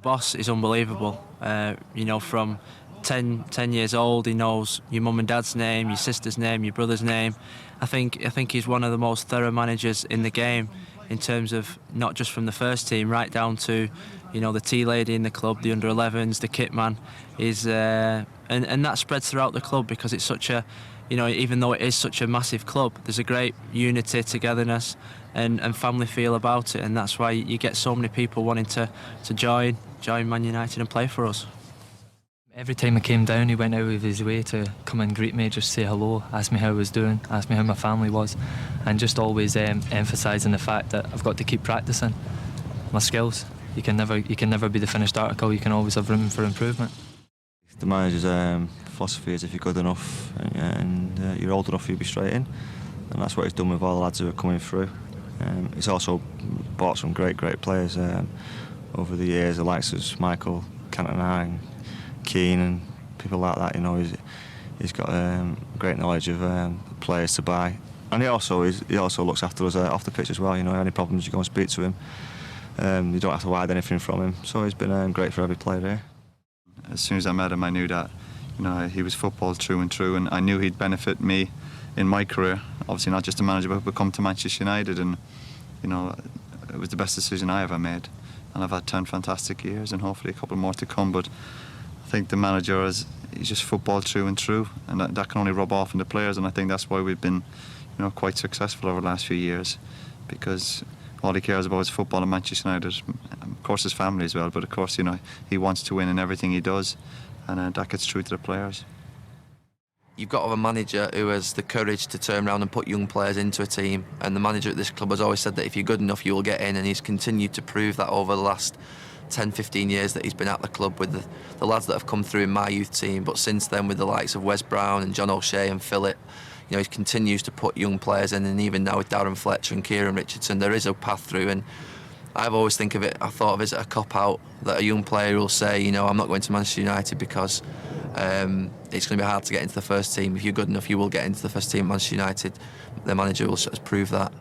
boss is unbelievable. You know, from 10 years old, he knows your mum and dad's name, your sister's name, your brother's name. I think he's one of the most thorough managers in the game, in terms of not just from the first team right down to, you know, the tea lady in the club, the under-11s, the kit man. And that spreads throughout the club, because it's such a, you know, even though it is such a massive club, there's a great unity, togetherness and family feel about it, and that's why you get so many people wanting to join Man United and play for us. Every time I came down, he went out of his way to come and greet me, just say hello, ask me how I was doing, ask me how my family was, and just always emphasising the fact that I've got to keep practising my skills. You can never be the finished article. You can always have room for improvement. The manager's philosophy is if you're good enough and you're old enough, you'll be straight in, and that's what he's done with all the lads who are coming through. He's also bought some great players over the years, the likes of Michael Cantona and Keane and people like that. You know, he's got great knowledge of players to buy, and he also looks after us off the pitch as well. You know, any problems, you go and speak to him. You don't have to hide anything from him. So he's been great for every player here. As soon as I met him, I knew that, you know, he was football through and through, and I knew he'd benefit me in my career. Obviously, not just a manager, but come to Manchester United, and you know, it was the best decision I ever made. And I've had 10 fantastic years, and hopefully a couple more to come. But I think the manager he's just football through and through, and that can only rub off on the players. And I think that's why we've been, you know, quite successful over the last few years, because all he cares about is football and Manchester United. Of course, his family as well, but of course, you know, he wants to win in everything he does, and that gets through to the players. You've got to have a manager who has the courage to turn around and put young players into a team, and the manager at this club has always said that if you're good enough, you will get in, and he's continued to prove that over the last 10-15 years that he's been at the club with the lads that have come through in my youth team, but since then with the likes of Wes Brown and John O'Shea and Philip. You know, he continues to put young players in, and even now with Darren Fletcher and Kieran Richardson, there is a path through. And I thought of it as a cop-out, that a young player will say, you know, I'm not going to Manchester United because it's going to be hard to get into the first team. If you're good enough, you will get into the first team at Manchester United. The manager will prove that.